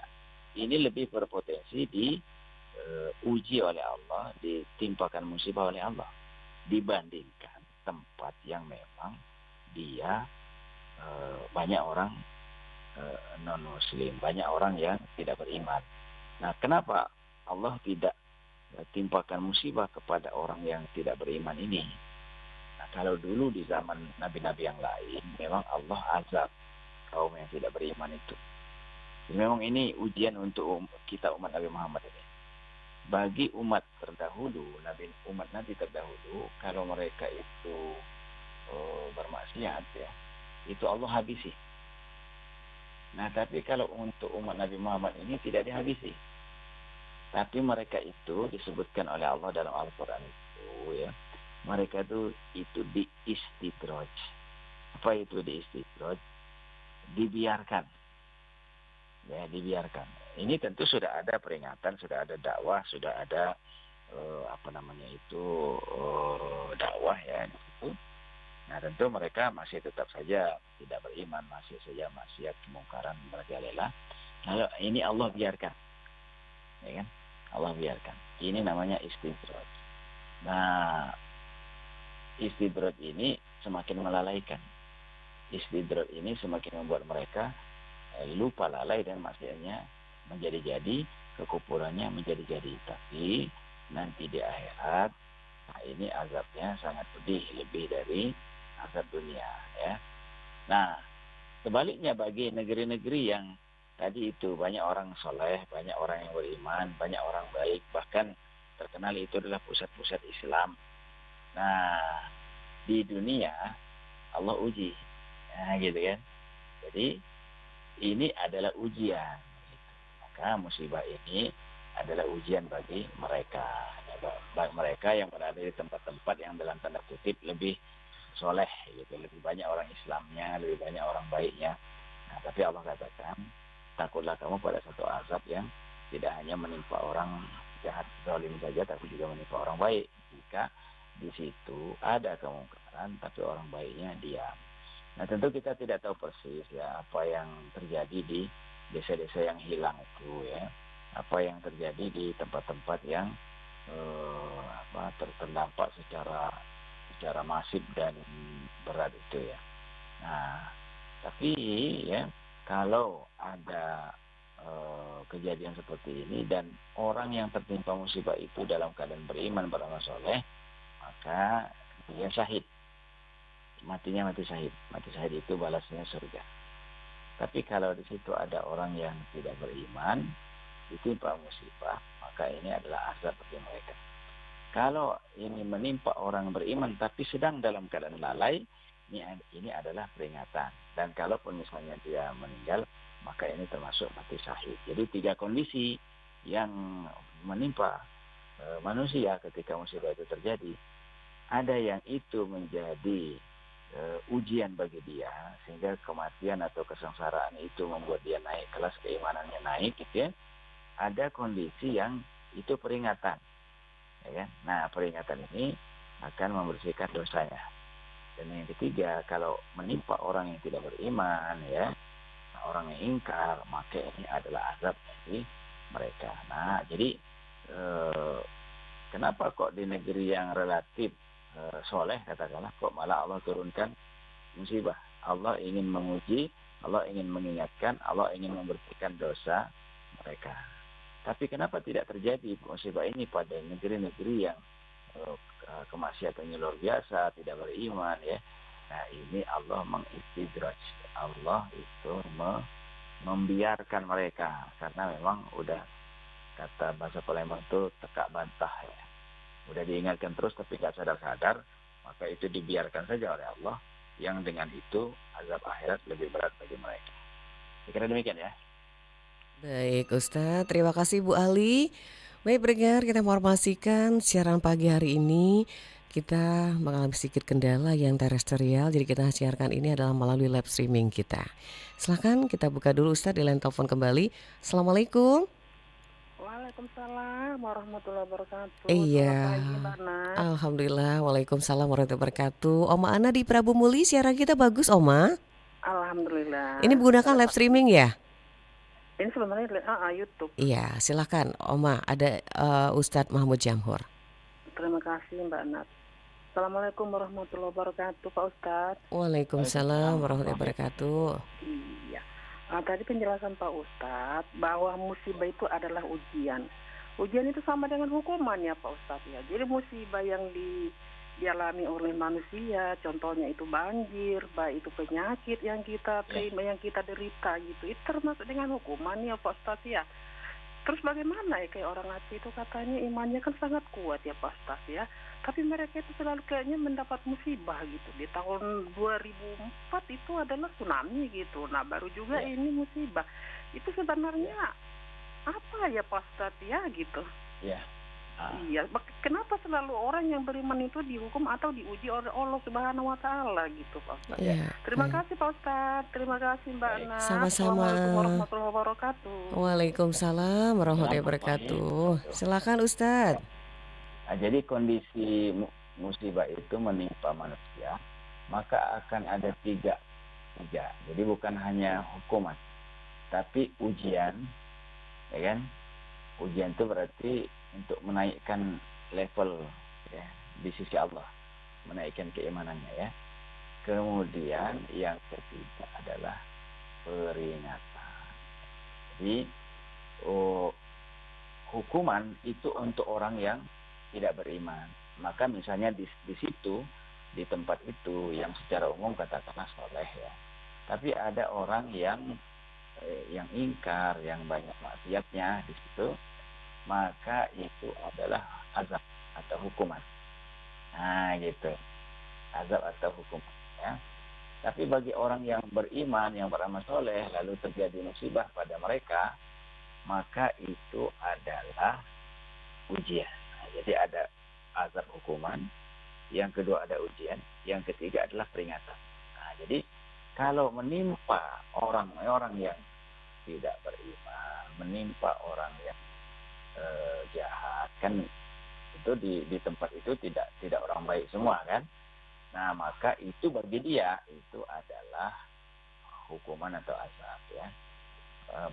ini lebih berpotensi diuji oleh Allah, ditimpakan musibah oleh Allah, dibandingkan tempat yang memang dia banyak orang non-muslim, banyak orang yang tidak beriman. Nah, kenapa Allah tidak timpakan musibah kepada orang yang tidak beriman ini? Nah, kalau dulu di zaman nabi-nabi yang lain, memang Allah azab kaum yang tidak beriman itu. Jadi memang ini ujian untuk kita umat Nabi Muhammad ini. Bagi umat terdahulu, umat Nabi terdahulu, kalau mereka itu bermaksiat ya, itu Allah habisi. Nah, tapi kalau untuk umat Nabi Muhammad ini tidak dihabisi. Tapi mereka itu disebutkan oleh Allah dalam Al-Quran itu ya, mereka itu diistidraj. Apa itu diistidraj? Dibiarkan. Ya, dibiarkan. Ini tentu sudah ada peringatan, sudah ada dakwah, sudah ada dakwah ya di situ. Nah, tentu mereka masih tetap saja tidak beriman, masih saja maksiat, kemungkaran, merajalela. Lalu ini Allah biarkan, ya kan? Allah biarkan. Ini namanya istidraj. Nah, istidraj ini semakin melalaikan. Istidraj ini semakin membuat mereka lupa, lalai, dan maksiatnya menjadi-jadi, kekufurannya menjadi-jadi. Tapi nanti di akhirat, nah ini azabnya sangat pedih, lebih dari azab dunia ya. Nah, sebaliknya bagi negeri-negeri yang tadi itu banyak orang soleh, banyak orang yang beriman, banyak orang baik, bahkan terkenal itu adalah pusat-pusat Islam. Nah, di dunia Allah uji, nah, gitu kan. Jadi ini adalah ujian. Maka musibah ini adalah ujian bagi mereka, mereka yang berada di tempat-tempat yang dalam tanda kutip lebih soleh, gitu, lebih banyak orang Islamnya, lebih banyak orang baiknya. Nah, tapi Allah katakan, takutlah kamu pada satu azab yang tidak hanya menimpa orang jahat zalim saja, tapi juga menimpa orang baik. Jika di situ ada kemungkaran, tapi orang baiknya diam. Nah, tentu kita tidak tahu persis ya apa yang terjadi di desa-desa yang hilang itu ya, apa yang terjadi di tempat-tempat yang terdampak secara masif dan berat itu ya. Nah, tapi ya kalau ada kejadian seperti ini dan orang yang tertimpa musibah itu dalam keadaan beriman, beramal soleh, maka dia syahid. Matinya mati syahid. Mati syahid itu balasnya surga. Tapi kalau di situ ada orang yang tidak beriman, ditimpa musibah, maka ini adalah azab bagi mereka. Kalau ini menimpa orang beriman tapi sedang dalam keadaan lalai, ini adalah peringatan. Dan kalaupun misalnya dia meninggal, maka ini termasuk mati syahid. Jadi 3 kondisi yang menimpa manusia ketika musibah itu terjadi. Ada yang itu menjadi ujian bagi dia, sehingga kematian atau kesengsaraan itu membuat dia naik kelas, keimanannya naik gitu ya. Ada kondisi yang itu peringatan, ya kan? Nah, peringatan ini akan membersihkan dosanya. Dan yang ketiga, kalau menimpa orang yang tidak beriman, ya, orang yang ingkar, maka ini adalah azab bagi mereka. Nah, jadi kenapa kok di negeri yang relatif soleh, katakanlah, kok malah Allah turunkan musibah? Allah ingin menguji, Allah ingin mengingatkan, Allah ingin membersihkan dosa mereka. Tapi kenapa tidak terjadi musibah ini pada negeri-negeri yang kemaksiatannya luar biasa, tidak beriman, ya? Nah, ini Allah mengistidraj. Allah itu membiarkan mereka, karena memang udah, kata bahasa Palembang itu tekak bantah, ya. Udah diingatkan terus tapi gak sadar-sadar, maka itu dibiarkan saja oleh Allah, yang dengan itu azab akhirat lebih berat bagi mereka. Kira demikian ya. Baik Ustadz, terima kasih Bu Ali. Baik pendengar, kita informasikan siaran pagi hari ini kita mengalami sedikit kendala yang terestrial, jadi kita siarkan ini adalah melalui live streaming kita. Silahkan kita buka dulu Ustadz di line telepon kembali. Assalamualaikum. Waalaikumsalam warahmatullahi wabarakatuh. Iya, Selamat pagi Mbak Nat. Alhamdulillah, Waalaikumsalam warahmatullahi wabarakatuh. Oma Ana di Prabu Muli, siaran kita bagus Oma. Alhamdulillah. Ini menggunakan live streaming ya? Ini sebenarnya YouTube. Iya, silahkan Oma, ada Ustadz Mahmud Jamhur. Terima kasih Mbak Nat. Assalamualaikum warahmatullahi wabarakatuh Pak Ustadz. Waalaikumsalam warahmatullahi wabarakatuh. Iya. Tadi penjelasan Pak Ustadz bahwa musibah itu adalah ujian. Ujian itu sama dengan hukuman ya Pak Ustadz ya. Jadi musibah yang dialami oleh manusia, contohnya itu banjir, baik itu penyakit yang kita terima, yang kita derita gitu, itu termasuk dengan hukuman ya Pak Ustadz ya. Terus bagaimana ya, kayak orang Aceh itu katanya imannya kan sangat kuat ya Pak Ustadz ya, tapi mereka itu selalu kayaknya mendapat musibah gitu. Di tahun 2004 itu adalah tsunami gitu, nah baru juga ini musibah. Itu sebenarnya apa ya Pak Ustadz ya gitu. Iya, kenapa selalu orang yang beriman itu dihukum atau diuji oleh Allah Subhanahu wa taala gitu Pak Ustadz. Iya, Terima kasih Pak Ustadz, terima kasih Mbak Nat. Sama-sama. Assalamualaikum warahmatullahi wabarakatuh. Waalaikumsalam warahmatullahi wabarakatuh. Silakan Ustadz. Nah, jadi kondisi musibah itu menimpa manusia, maka akan ada tiga. Jadi bukan hanya hukuman, tapi ujian, ya kan? Ujian itu berarti untuk menaikkan level ya di sisi Allah, menaikkan keimanannya ya. Kemudian yang ketiga adalah peringatan. Jadi hukuman itu untuk orang yang tidak beriman. Maka misalnya di situ, di tempat itu yang secara umum katakanlah soleh ya, tapi ada orang yang ingkar, yang banyak maksiatnya di situ, maka itu adalah azab atau hukuman. Nah gitu, azab atau hukuman ya. Tapi bagi orang yang beriman, yang beramal soleh, lalu terjadi musibah pada mereka, maka itu adalah ujian. Nah, jadi ada azab hukuman, yang kedua ada ujian, yang ketiga adalah peringatan. Nah, jadi kalau menimpa orang-orang yang tidak beriman, menimpa orang yang jahat, kan itu di tempat itu tidak orang baik semua kan. Nah, maka itu bagi dia itu adalah hukuman atau azab ya.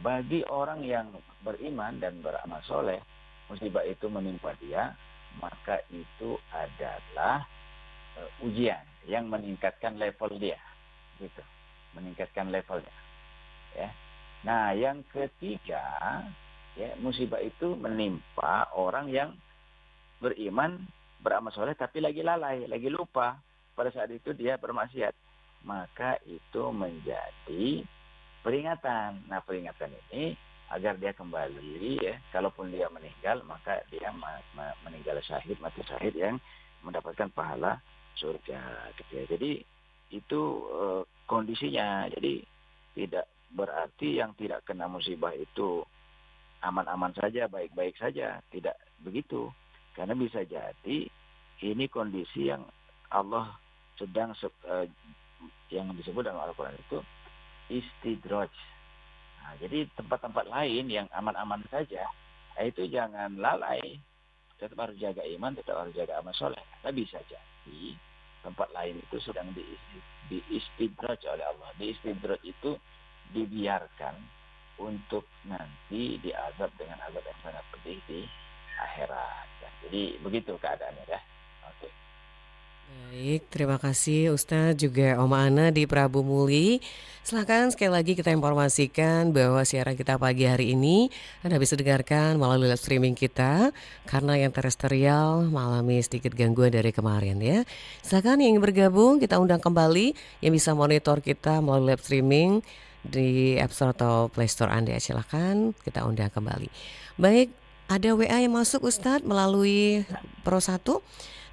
Bagi orang yang beriman dan beramal soleh, musibah itu menimpa dia, maka itu adalah ujian yang meningkatkan level dia, gitu, meningkatkan levelnya ya. Nah, yang ketiga ya, musibah itu menimpa orang yang beriman, beramal soleh tapi lagi lalai, lagi lupa pada saat itu dia bermaksiat, maka itu menjadi peringatan. Nah, peringatan ini agar dia kembali ya, kalaupun dia meninggal maka dia meninggal syahid, mati syahid yang mendapatkan pahala surga gitu ya. Jadi itu kondisinya. Jadi tidak berarti yang tidak kena musibah itu aman-aman saja, baik-baik saja. Tidak begitu. Karena bisa jadi ini kondisi yang Allah sedang yang disebut dalam Al-Quran itu istidraj. Nah, jadi tempat-tempat lain yang aman-aman saja, itu jangan lalai. Tetap harus jaga iman, tetap harus jaga amal soleh. Karena bisa jadi tempat lain itu sedang diistidraj oleh Allah. Diistidraj itu dibiarkan untuk nanti diazab dengan azab yang sangat pedih di akhirat. Ya, jadi begitu keadaannya ya. Oke. Baik, terima kasih Ustadz juga Oma Ana di Prabu Muli. Silahkan sekali lagi kita informasikan bahwa siaran kita pagi hari ini Anda bisa dengarkan melalui live streaming kita karena yang terestrial mengalami sedikit gangguan dari kemarin ya. Silahkan yang ingin bergabung kita undang kembali yang bisa monitor kita melalui live streaming di App Store atau Play Store Anda. Silahkan kita undang kembali. Baik, ada WA yang masuk Ustadz melalui Pro 1.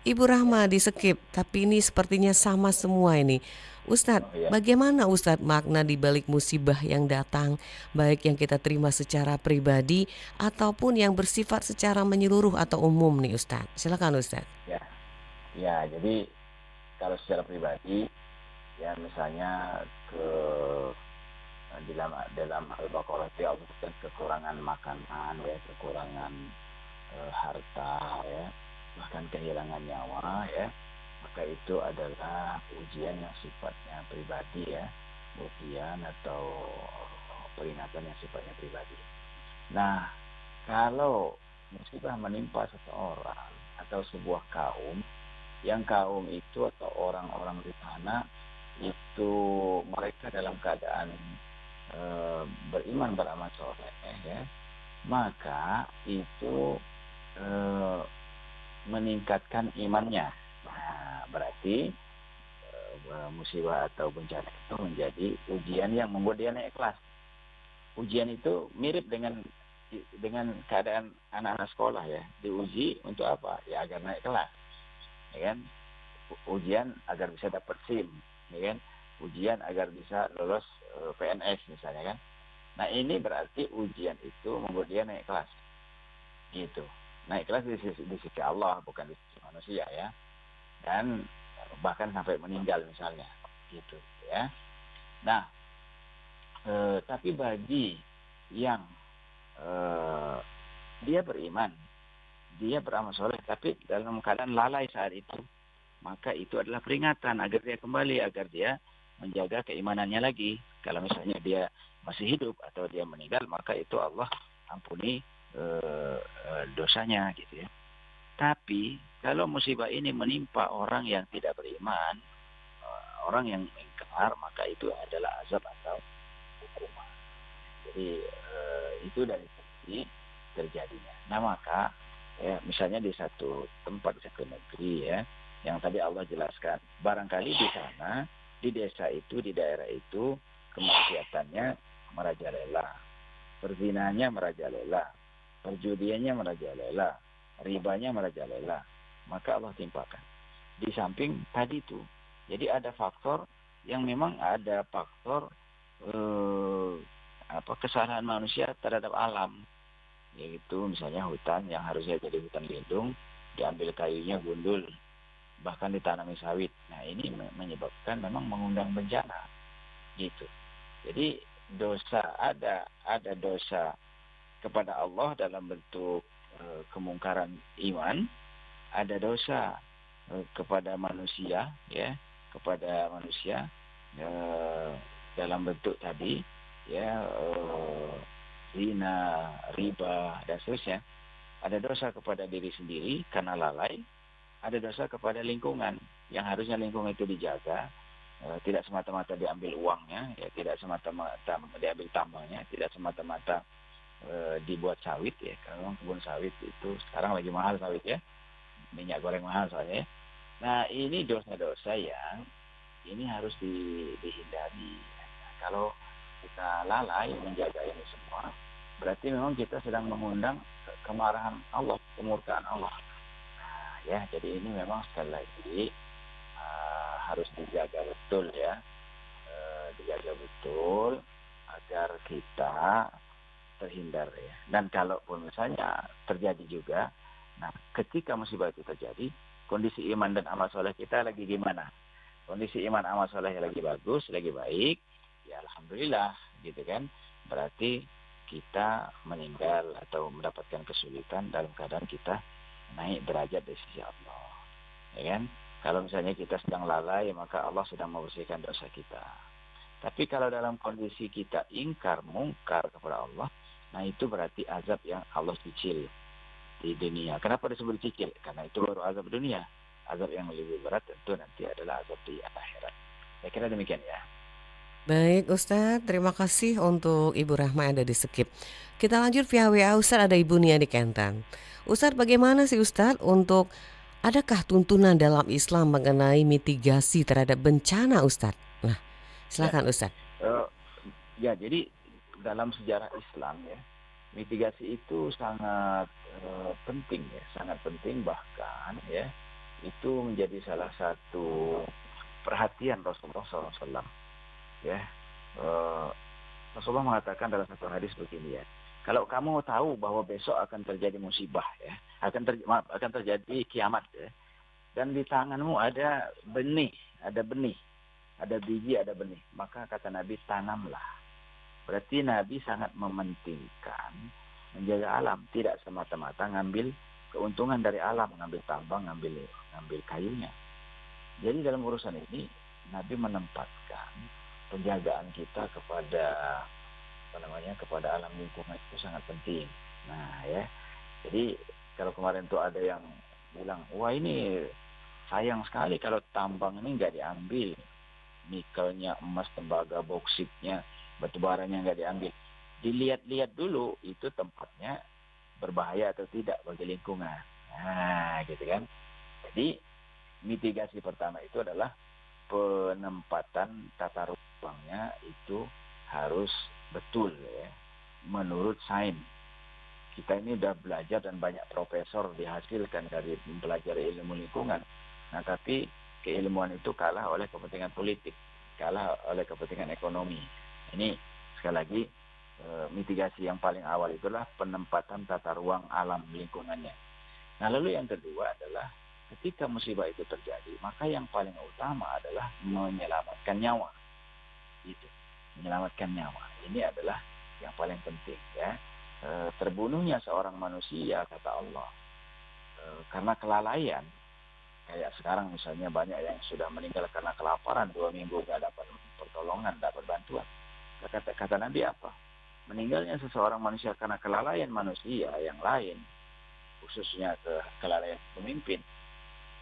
Ibu Rahma di skip, tapi ini sepertinya sama semua ini. Ustadz, bagaimana Ustadz makna di balik musibah yang datang, baik yang kita terima secara pribadi ataupun yang bersifat secara menyeluruh atau umum nih Ustadz? Silakan Ustadz. Ya, jadi kalau secara pribadi, ya misalnya dalam Al-Baqarah itu Allah kekurangan makanan, ya kekurangan harta, ya bahkan kehilangan nyawa, ya maka itu adalah ujian yang sifatnya pribadi, ya ujian atau peringatan yang sifatnya pribadi. Nah, kalau musibah menimpa seseorang atau sebuah kaum, yang kaum itu atau orang-orang di sana itu mereka dalam keadaan beriman, beramal soleh, ya maka itu meningkatkan imannya. Nah, berarti musibah atau bencana itu menjadi ujian yang membuat dia naik kelas. Ujian itu mirip dengan keadaan anak-anak sekolah, ya. Diuji untuk apa? Ya agar naik kelas. Ya kan? Ujian agar bisa dapat SIM, ya kan? Ujian agar bisa lolos PNS misalnya kan. Nah, ini berarti ujian itu membuat dia naik kelas. Gitu. Naik kelas di sisi Allah, bukan di sisi manusia, ya. Dan bahkan sampai meninggal misalnya, gitu, ya. Nah, tapi bagi yang dia beriman, dia beramal soleh, tapi dalam keadaan lalai saat itu, maka itu adalah peringatan agar dia kembali, agar dia menjaga keimanannya lagi. Kalau misalnya dia masih hidup atau dia meninggal, maka itu Allah ampuni dosanya, gitu ya. Tapi kalau musibah ini menimpa orang yang tidak beriman, orang yang ingkar, maka itu adalah azab atau hukuman. Jadi itu dari sisi terjadinya. Nah, maka ya, misalnya di satu tempat, di satu negeri, ya, yang tadi Allah jelaskan, barangkali di sana, di desa itu, di daerah itu, kemaksiatannya merajalela, perzinanya merajalela, perjudiannya merajalela, ribanya merajalela, maka Allah timpakan. Di samping tadi itu, jadi ada faktor yang memang ada faktor kesalahan manusia terhadap alam, yaitu misalnya hutan yang harusnya jadi hutan lindung, diambil kayunya gundul, bahkan ditanami sawit. Nah, ini menyebabkan memang mengundang bencana, gitu. Jadi dosa ada dosa kepada Allah dalam bentuk kemungkaran iman, ada dosa kepada manusia, ya, kepada manusia dalam bentuk tadi, ya, zina, riba dan seterusnya. Ada dosa kepada diri sendiri karena lalai, ada dosa kepada lingkungan yang harusnya lingkungan itu dijaga, tidak semata-mata diambil uangnya, ya, tidak semata-mata diambil tambangnya, tidak semata-mata dibuat sawit, ya. Kalau kebun sawit itu sekarang lagi mahal sawit, ya, minyak goreng mahal soalnya, ya. Nah, ini dosa-dosa yang ini harus dihindari. Nah, kalau kita lalai menjaga ini semua, berarti memang kita sedang mengundang kemarahan Allah, kemurkaan Allah. Nah, ya, jadi ini memang sekali lagi harus dijaga betul ya, dijaga betul agar kita terhindar ya. Dan kalaupun misalnya terjadi juga, nah ketika musibah itu terjadi, kondisi iman dan amal soleh kita lagi gimana? Kondisi iman amal soleh lagi bagus, lagi baik, ya alhamdulillah gitu kan. Berarti kita meninggal atau mendapatkan kesulitan dalam keadaan kita naik derajat dari sisi Allah. Ya kan? Kalau misalnya kita sedang lalai, maka Allah sedang membersihkan dosa kita. Tapi kalau dalam kondisi kita ingkar, mungkar kepada Allah, nah itu berarti azab yang Allah cicil di dunia. Kenapa disebut cicil? Karena itu baru azab dunia. Azab yang lebih berat tentu nanti adalah azab di akhirat. Saya kira demikian ya. Baik Ustadz, terima kasih untuk Ibu Rahma yang ada di Skip. Kita lanjut via WA Ustadz, ada Ibu Nia di Kentan. Ustadz, bagaimana sih Ustadz untuk adakah tuntunan dalam Islam mengenai mitigasi terhadap bencana Ustadz? Nah, silakan Ustadz. Ya, jadi dalam sejarah Islam ya, mitigasi itu sangat penting ya, sangat penting, bahkan ya itu menjadi salah satu perhatian Rasulullah SAW. Ya, Rasulullah mengatakan dalam satu hadis begini ya, kalau kamu tahu bahwa besok akan terjadi musibah ya, akan terjadi kiamat ya, dan di tanganmu ada benih, ada biji, ada benih, maka kata Nabi, tanamlah. Berarti Nabi sangat mementingkan menjaga alam, tidak semata-mata ngambil keuntungan dari alam, ngambil tambang, ngambil kayunya. Jadi dalam urusan ini Nabi menempatkan penjagaan kita kepada kepada alam lingkungan itu sangat penting. Nah ya, jadi kalau kemarin tuh ada yang bilang, wah ini sayang sekali kalau tambang ini nggak diambil, nikelnya, emas, tembaga, boksitnya, batu baranya nggak diambil. Dilihat-lihat dulu itu tempatnya berbahaya atau tidak bagi lingkungan. Nah gitu kan. Jadi mitigasi pertama itu adalah penempatan tata ruangnya itu harus betul ya, menurut sains. Kita ini udah belajar dan banyak profesor dihasilkan dari mempelajari ilmu lingkungan. Nah tapi keilmuan itu kalah oleh kepentingan politik, kalah oleh kepentingan ekonomi. Ini sekali lagi mitigasi yang paling awal itulah penempatan tata ruang alam lingkungannya. Nah lalu yang kedua adalah ketika musibah itu terjadi, maka yang paling utama adalah menyelamatkan nyawa. Itu, menyelamatkan nyawa. Ini adalah yang paling penting ya. Terbunuhnya seorang manusia kata Allah karena kelalaian. Kayak sekarang misalnya banyak yang sudah meninggal karena kelaparan, 2 minggu nggak dapat pertolongan, dapat bantuan. Kata Nabi apa? Meninggalnya seseorang manusia karena kelalaian manusia yang lain, khususnya kelalaian pemimpin,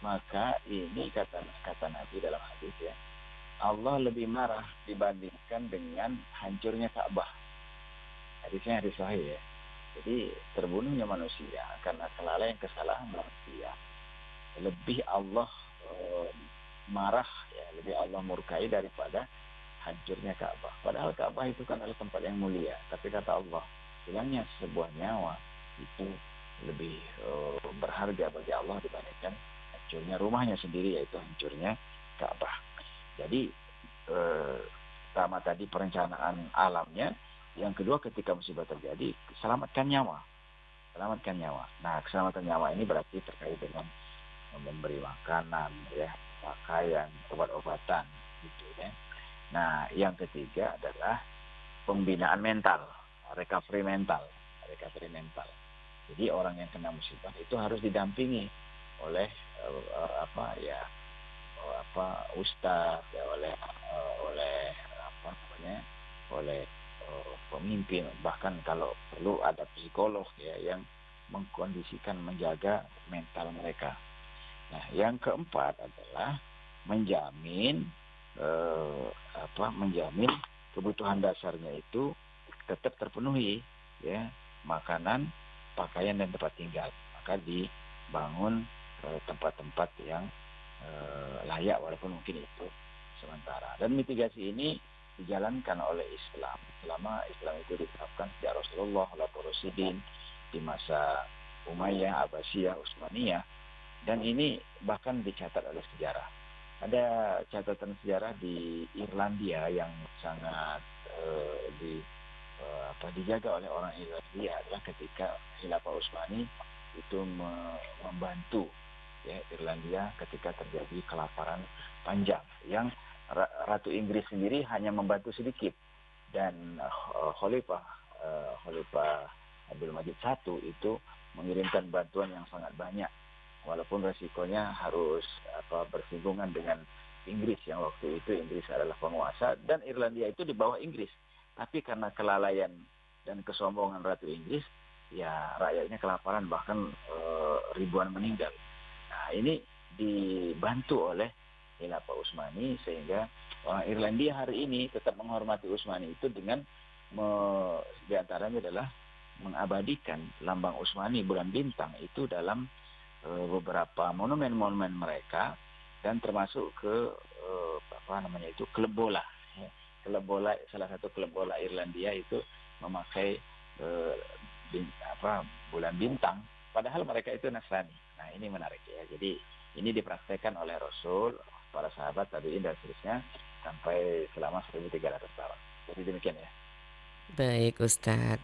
maka ini kata Nabi dalam hadis ya, Allah lebih marah dibandingkan dengan hancurnya Ka'bah. Hadisnya hadis sahih ya. Jadi terbunuhnya manusia karena kelalaian kesalahan manusia, lebih Allah marah ya, lebih Allah murkai daripada hancurnya Ka'bah. Padahal Ka'bah itu kan adalah tempat yang mulia, tapi kata Allah, hilangnya sebuah nyawa itu lebih berharga bagi Allah dibandingkan hancurnya rumahnya sendiri, yaitu hancurnya Ka'bah. Jadi pertama tadi perencanaan alamnya, yang kedua ketika musibah terjadi selamatkan nyawa. Nah keselamatan nyawa ini berarti terkait dengan memberi makanan ya, pakaian, obat-obatan gitu ya. Nah yang ketiga adalah pembinaan mental, recovery mental. Jadi orang yang kena musibah itu harus didampingi oleh ustaz ya, oleh pemimpin, bahkan kalau perlu ada psikolog ya yang mengkondisikan, menjaga mental mereka. Nah yang keempat adalah menjamin kebutuhan dasarnya itu tetap terpenuhi ya, makanan, pakaian dan tempat tinggal. Maka dibangun tempat-tempat yang layak walaupun mungkin itu sementara. Dan mitigasi ini dijalankan oleh Islam selama Islam itu diterapkan sejak Rasulullah, Khulafaur Rasyidin, di masa Umayyah, Abbasiyah, Utsmaniyah, dan ini bahkan dicatat oleh sejarah. Ada catatan sejarah di Irlandia yang sangat dijaga oleh orang Irlandia adalah ketika Khilafah Utsmani itu membantu ya Irlandia ketika terjadi kelaparan panjang yang Ratu Inggris sendiri hanya membantu sedikit, dan Khalifah Abdul Majid I itu mengirimkan bantuan yang sangat banyak, walaupun resikonya harus bersinggungan dengan Inggris yang waktu itu Inggris adalah penguasa dan Irlandia itu di bawah Inggris. Tapi karena kelalaian dan kesombongan Ratu Inggris, ya rakyatnya kelaparan, bahkan ribuan meninggal. Nah, ini dibantu oleh Khilafah Utsmani sehingga orang Irlandia hari ini tetap menghormati Utsmani itu dengan diantaranya adalah mengabadikan lambang Utsmani bulan bintang itu dalam beberapa monumen-monumen mereka, dan termasuk ke klub bola. Klub bola, salah satu klub bola Irlandia itu memakai bulan bintang, padahal mereka itu Nasrani. Nah, ini menarik ya. Jadi ini dipraktekkan oleh Rasul, para sahabat, tabi'in dan seterusnya sampai selama 1300 tahun. Jadi demikian ya. Baik Ustadz.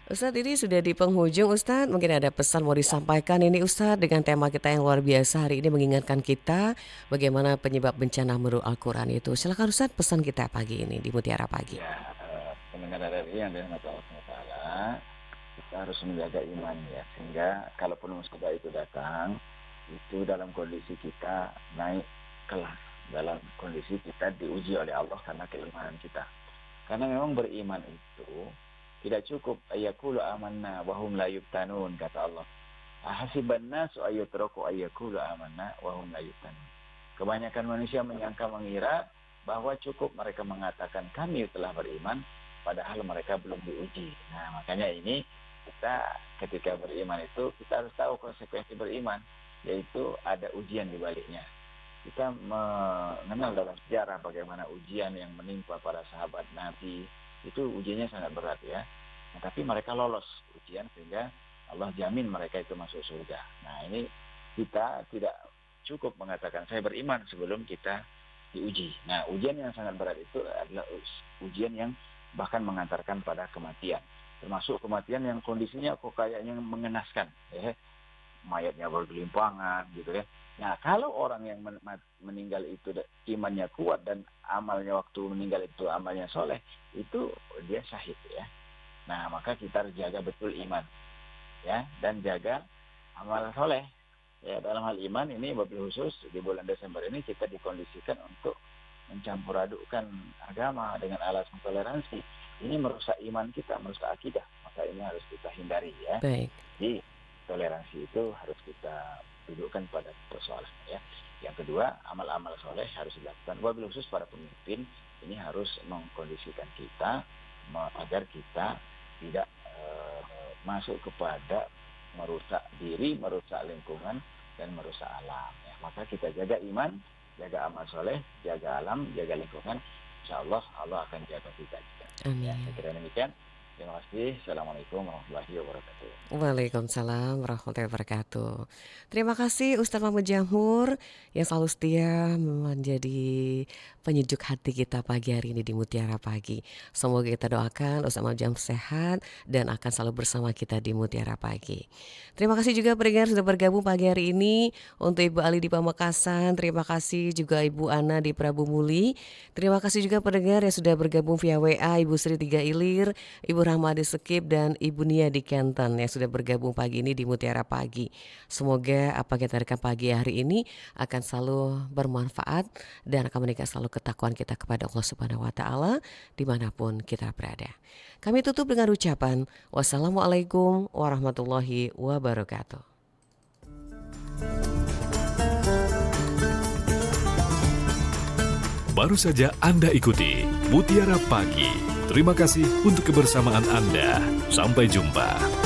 Ustadz, ini sudah di penghujung Ustadz, mungkin ada pesan mau disampaikan ini Ustadz dengan tema kita yang luar biasa hari ini, mengingatkan kita bagaimana penyebab bencana menurut Al-Quran itu. Silakan Ustadz, pesan kita pagi ini di Mutiara Pagi. Ya, pendengar dari yang dirahmati Allah SWT, kita harus menjaga iman ya, sehingga kalaupun musibah itu datang, itu dalam kondisi kita naik kelas, dalam kondisi kita diuji oleh Allah karena keimanan kita. Karena memang beriman itu tidak cukup ayakulu amanna wa hum la yuftanun, kata Allah. Hasiban nasu ayutraku ayakulu amanna wa hum la yuftanun. Kebanyakan manusia menyangka, mengira bahwa cukup mereka mengatakan kami telah beriman, padahal mereka belum diuji. Nah, makanya ini kita ketika beriman itu kita harus tahu konsekuensi beriman, yaitu ada ujian di baliknya. Kita mengenal dalam sejarah bagaimana ujian yang menimpa para sahabat Nabi, itu ujiannya sangat berat ya. Nah, tapi mereka lolos ujian sehingga Allah jamin mereka itu masuk surga. Nah, ini kita tidak cukup mengatakan saya beriman sebelum kita diuji. Nah, ujian yang sangat berat itu adalah ujian yang bahkan mengantarkan pada kematian. Termasuk kematian yang kondisinya kok kayaknya mengenaskan ya. Mayatnya bergelimpangan gitu ya. Nah, kalau orang yang meninggal itu imannya kuat dan amalnya waktu meninggal itu amalnya soleh, itu dia syahid ya. Nah, maka kita harus jaga betul iman ya, dan jaga amal soleh ya. Dalam hal iman ini wabil khusus di bulan Desember ini kita dikondisikan untuk mencampur adukkan agama dengan alasan toleransi. Ini merusak iman kita, merusak akidah, maka ini harus kita hindari ya. Baik. Jadi toleransi itu harus kita dudukkan pada persoalan ya. Yang kedua, amal-amal soleh harus dilakukan. Wabil khusus para pemimpin ini harus mengkondisikan kita agar kita tidak masuk kepada merusak diri, merusak lingkungan, dan merusak alam ya. Maka kita jaga iman, jaga amal soleh, jaga alam, jaga lingkungan. Insya Allah Allah akan jaga kita juga. Amin. Ya, saya kira demikian. Terima kasih. Assalamualaikum warahmatullahi wabarakatuh. Waalaikumsalam warahmatullahi wabarakatuh. Terima kasih Ustadz Mahmud Jamhur yang selalu setia menjadi penyejuk hati kita pagi hari ini di Mutiara Pagi. Semoga kita doakan Ustadz Mahmud Jamhur sehat dan akan selalu bersama kita di Mutiara Pagi. Terima kasih juga pendengar sudah bergabung pagi hari ini. Untuk Ibu Ali di Pamekasan, terima kasih juga Ibu Ana di Prabu Muli. Terima kasih juga pendengar yang sudah bergabung via WA, Ibu Sri Tiga Ilir, Ibu Rahmadi Sekip, dan Ibu Nia di Kenton yang sudah bergabung pagi ini di Mutiara Pagi. Semoga apa yang kita dengarkan pagi hari ini akan selalu bermanfaat dan akan meningkatkan selalu ketakwaan kita kepada Allah Subhanahu wa Ta'ala dimanapun kita berada. Kami tutup dengan ucapan wassalamualaikum warahmatullahi wabarakatuh. Baru saja Anda ikuti Mutiara Pagi. Terima kasih untuk kebersamaan Anda. Sampai jumpa.